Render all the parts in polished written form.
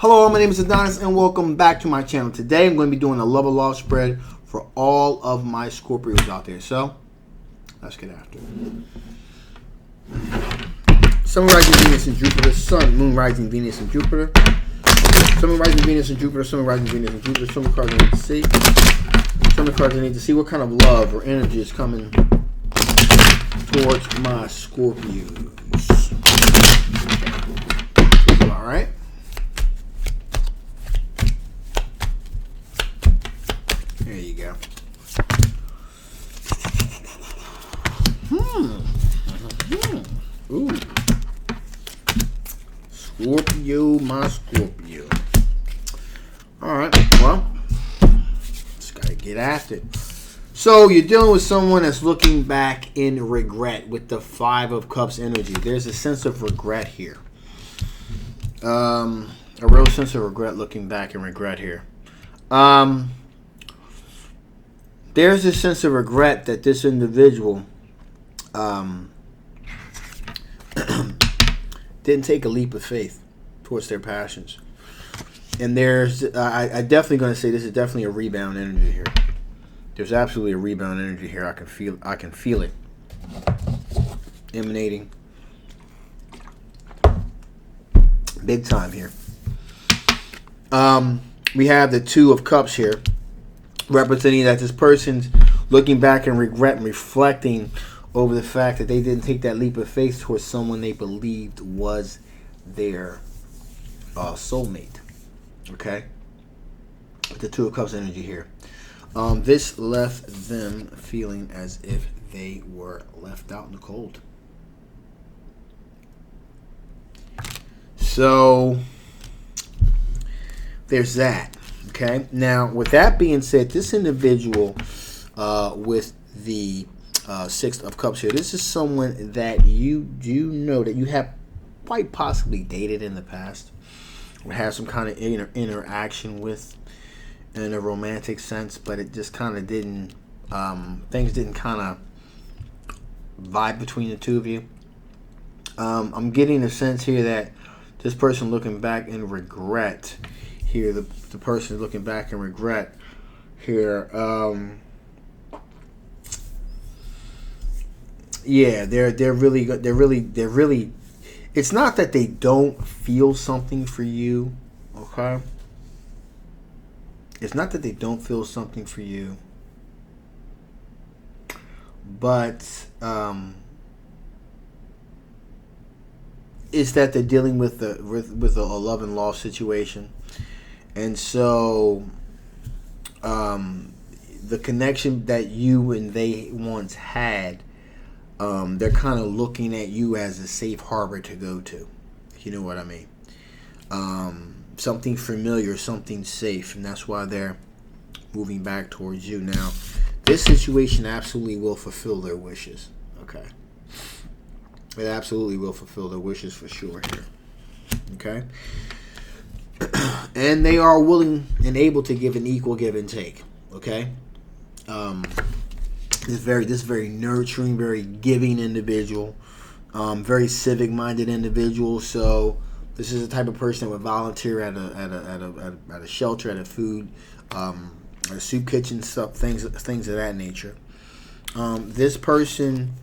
Hello, my name is Adonis and welcome back to my channel. Today I'm going to be doing a love or loss spread for all of my Scorpios out there. So, let's get after it. Sun, rising Venus and Jupiter. Sun, Moon, rising Venus and Jupiter. Sun, rising Venus and Jupiter. Sun, rising Venus and Jupiter. Some cards I need to see. Some cards I need to see what kind of love or energy is coming towards my Scorpios. All right. There you go. Ooh. Scorpio, my Scorpio. Alright, well, just gotta get after it. So, you're dealing with someone that's looking back in regret with the Five of Cups energy. There's a sense of regret here. A real sense of regret looking back and regret here. There's a sense of regret that this individual didn't take a leap of faith towards their passions. And there's, I definitely going to say this is definitely a rebound energy here. There's absolutely a rebound energy here. I can feel it emanating big time here. We have the Two of Cups here, representing that this person's looking back and regret and reflecting over the fact that they didn't take that leap of faith towards someone they believed was their soulmate. Okay? The Two of Cups energy here. This left them feeling as if they were left out in the cold. So, there's that. Okay. Now, with that being said, this individual with the Six of Cups here, this is someone that you do know that you have quite possibly dated in the past or had some kind of interaction with in a romantic sense, but it just kind of didn't, things didn't kind of vibe between the two of you. I'm getting a sense here that this person looking back in regret here, the person looking back in regret here, yeah, they're really. It's not that they don't feel something for you, okay? It's not that they don't feel something for you, but it's that they're dealing with a love and loss situation. And so, the connection that you and they once had, they're kind of looking at you as a safe harbor to go to. If you know what I mean. Something familiar, something safe, and that's why they're moving back towards you. Now, this situation absolutely will fulfill their wishes. Okay. It absolutely will fulfill their wishes for sure here. Okay. And they are willing and able to give an equal give and take. Okay. This very nurturing, very giving individual, very civic minded individual. So this is the type of person that would volunteer at a shelter, at a food, at a soup kitchen, stuff, things of that nature. This person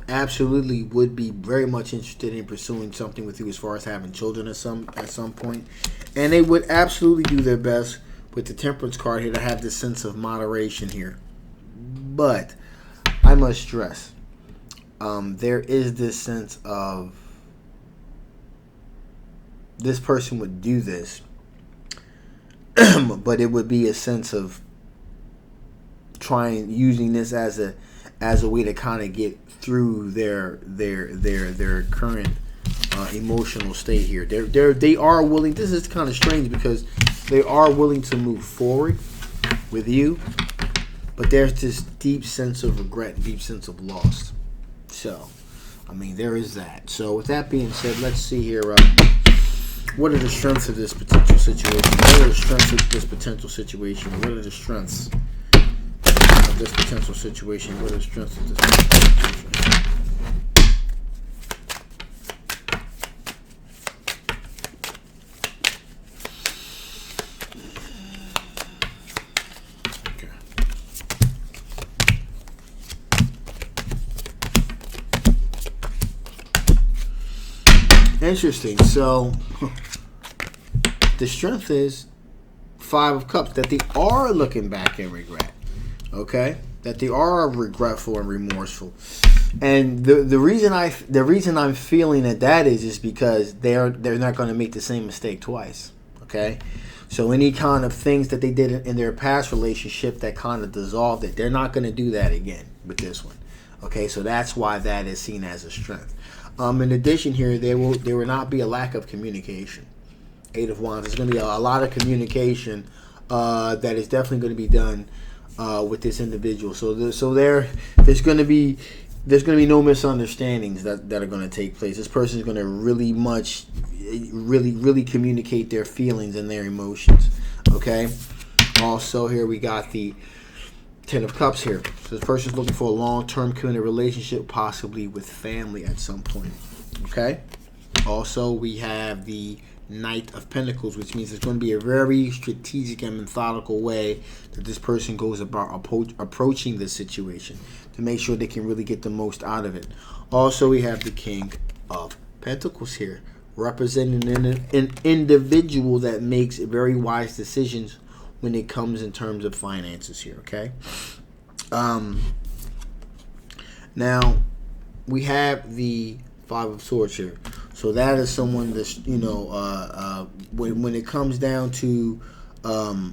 absolutely would be very much interested in pursuing something with you as far as having children at some point, and they would absolutely do their best with the Temperance card here to have this sense of moderation here. But I must stress, there is this sense of this person would do this, but it would be a sense of using this as a way to kind of get through their current emotional state here. They are willing. This is kind of strange because they are willing to move forward with you, but there's this deep sense of regret, deep sense of loss. So, I mean, there is that. So, with that being said, let's see here. What are the strengths of this potential situation? What are the strengths of this potential situation? What are the strengths of this potential situation? What are the strengths of this potential situation? Interesting. So the strength is Five of Cups, that they are looking back in regret. Okay, that they are regretful and remorseful. And the reason I'm feeling that is because they're not going to make the same mistake twice. Okay, so any kind of things that they did in their past relationship that kind of dissolved it, they're not going to do that again with this one. Okay, so that's why that is seen as a strength. In addition, here there will not be a lack of communication. Eight of Wands. There's going to be a lot of communication that is definitely going to be done with this individual. So there's going to be no misunderstandings that are going to take place. This person is going to really communicate their feelings and their emotions. Okay. Also, here we got the Ten of Cups here. So this person is looking for a long-term committed relationship, possibly with family at some point. Okay. Also, we have the Knight of Pentacles, which means it's going to be a very strategic and methodical way that this person goes about approaching this situation to make sure they can really get the most out of it. Also, we have the King of Pentacles here, representing an individual that makes very wise decisions when it comes in terms of finances here. Okay. Now we have the Five of Swords here. So that is someone that's, when it comes down to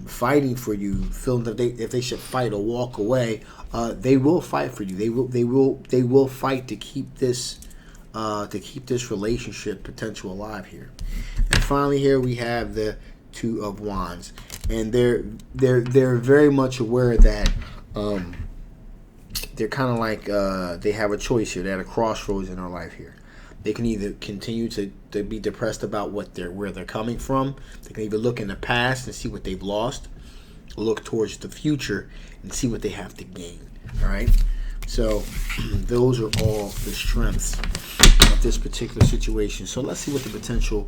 fighting for you, feeling that if they should fight or walk away, they will fight for you. They will fight to keep this relationship potential alive here. And finally, here we have the Two of Wands, and they're very much aware that they're kind of like they have a choice here. They're at a crossroads in their life here. They can either continue to be depressed about where they're coming from. They can either look in the past and see what they've lost, or look towards the future and see what they have to gain. All right. So those are all the strengths of this particular situation. So let's see what the potential.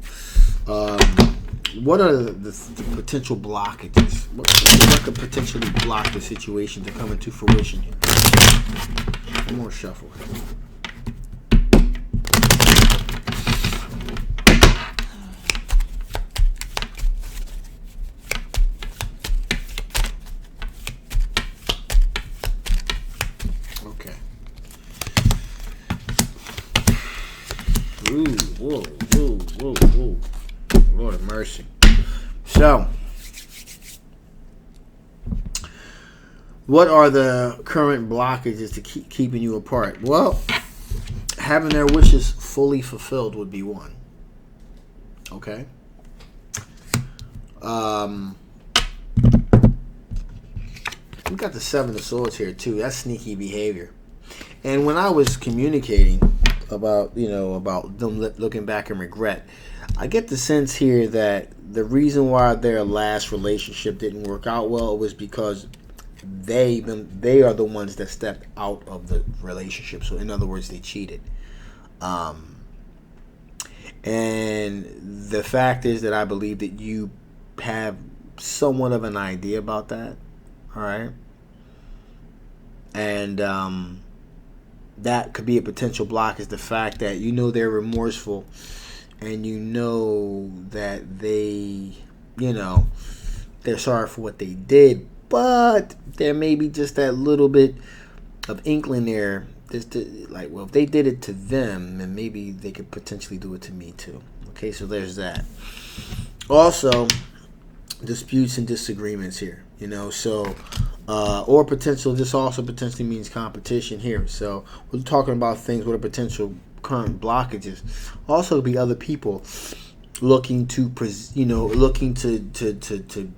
What are the potential blockages? What could potentially block the situation to come into fruition here? One more shuffle. Whoa. Lord of mercy. So, what are the current blockages to keeping you apart? Well, having their wishes fully fulfilled would be one. Okay. We got the Seven of Swords here too. That's sneaky behavior. And when I was communicating about them looking back in regret, I get the sense here that the reason why their last relationship didn't work out well was because they are the ones that stepped out of the relationship. So in other words, they cheated. And the fact is that I believe that you have somewhat of an idea about that. All right. And that could be a potential block, is the fact that they're remorseful, and that they're sorry for what they did, but there may be just that little bit of inkling there, just to, like, well, if they did it to them, then maybe they could potentially do it to me too. Okay, so there's that. Also, disputes and disagreements here, or potential. This also potentially means competition here. So we're talking about things with a potential current blockages. Also, be other people looking to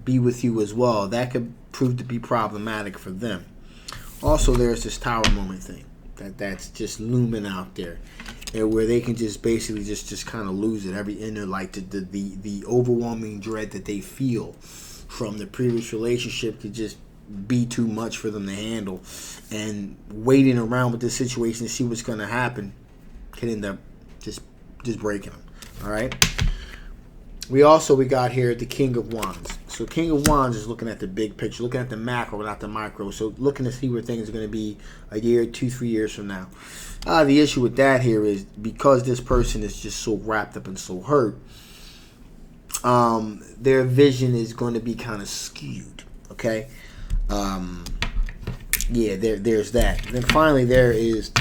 be with you as well. That could prove to be problematic for them. Also, there's this Tower moment thing that's just looming out there, and where they can just basically just kind of lose it. The overwhelming dread that they feel from the previous relationship could just be too much for them to handle, and waiting around with this situation to see what's going to happen can end up just breaking them. All right. We got here the King of Wands. So King of Wands is looking at the big picture, looking at the macro, not the micro. So looking to see where things are going to be a year, 2, 3 years from now. The issue with that here is because this person is just so wrapped up and so hurt, their vision is going to be kind of skewed. Okay. Yeah, there's that. And then finally, there is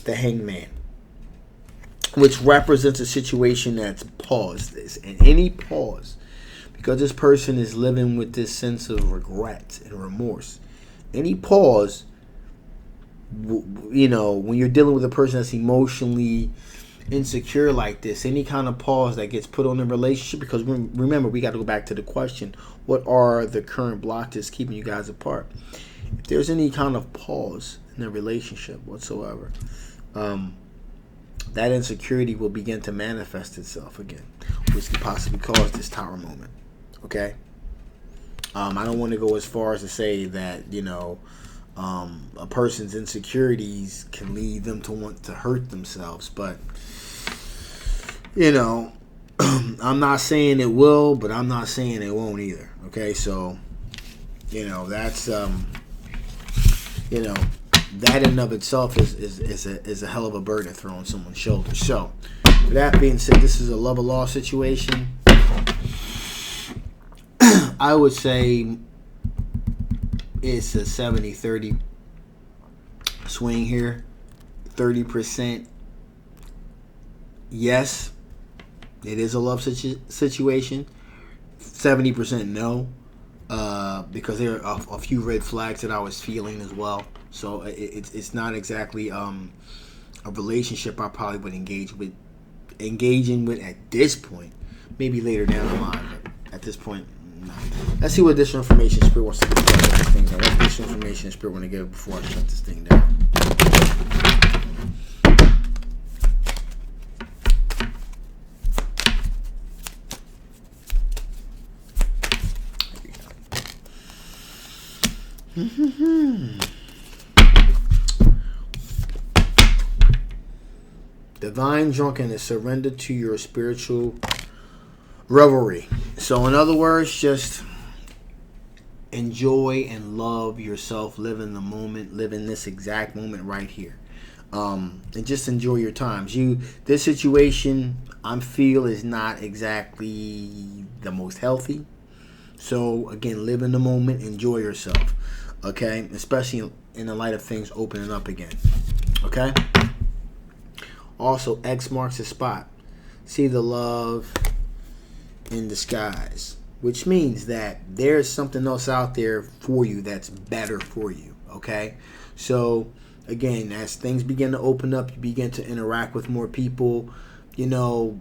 the Hangman, which represents a situation that's paused. And any pause, because this person is living with this sense of regret and remorse. Any pause, you know, when you're dealing with a person that's emotionally insecure like this, any kind of pause that gets put on the relationship, because remember, we got to go back to the question, what are the current blockages keeping you guys apart? If there's any kind of pause in the relationship whatsoever, that insecurity will begin to manifest itself again, which could possibly cause this tower moment. Okay? I don't want to go as far as to say that, you know, a person's insecurities can lead them to want to hurt themselves, but, you know, I'm not saying it will, but I'm not saying it won't either. Okay? So, you know, that's, you know, that in and of itself is a hell of a burden to throw on someone's shoulders. So, with that being said, this is a love or loss situation. I would say it's a 70-30 swing here. 30% yes, it is a love situation. 70% no. Because there are a few red flags that I was feeling as well. So it's not exactly a relationship I probably would engaging with at this point. Maybe later down the line, but at this point, no. Let's see what additional information Spirit wants to give about this thing. What additional information Spirit want to give before I shut this thing down? Divine drunkenness, surrender to your spiritual revelry. So in other words, just enjoy and love yourself, live in the moment, live in this exact moment right here, and just enjoy your times. This situation I feel is not exactly the most healthy. So again, live in the moment, enjoy yourself. Okay, especially in the light of things opening up again. Okay. Also, X marks the spot. See the love in disguise, which means that there's something else out there for you that's better for you. Okay. So again, as things begin to open up, you begin to interact with more people. You know,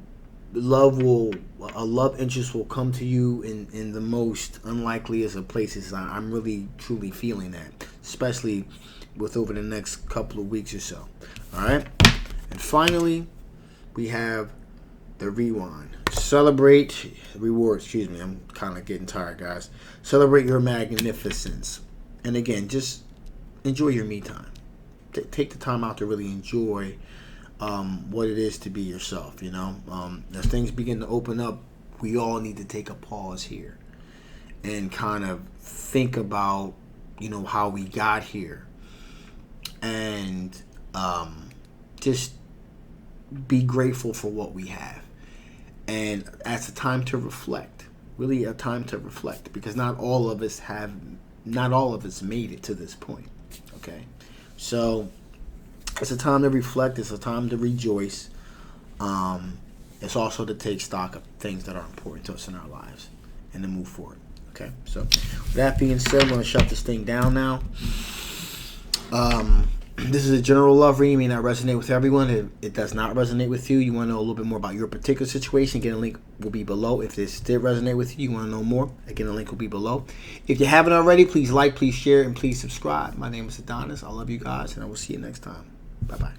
a love interest will come to you in the most unlikeliest of places. I'm really truly feeling that, especially with over the next couple of weeks or so. All right. And finally, we have the rewind. Celebrate reward. Excuse me. I'm kind of getting tired, guys. Celebrate your magnificence. And again, just enjoy your me time. Take the time out to really enjoy what it is to be yourself, you know. As things begin to open up, we all need to take a pause here and kind of think about, you know, how we got here, and just be grateful for what we have. And that's a time to reflect, really a time to reflect, because not all of us made it to this point. Okay, so it's a time to reflect. It's a time to rejoice. It's also to take stock of things that are important to us in our lives and to move forward. Okay, so with that being said, I'm going to shut this thing down now. This is a general love reading. It may not resonate with everyone. If it does not resonate with you, you want to know a little bit more about your particular situation, again, a link will be below. If this did resonate with you, you want to know more, again, the link will be below. If you haven't already, please like, please share, and please subscribe. My name is Adonis. I love you guys, and I will see you next time. Bye-bye.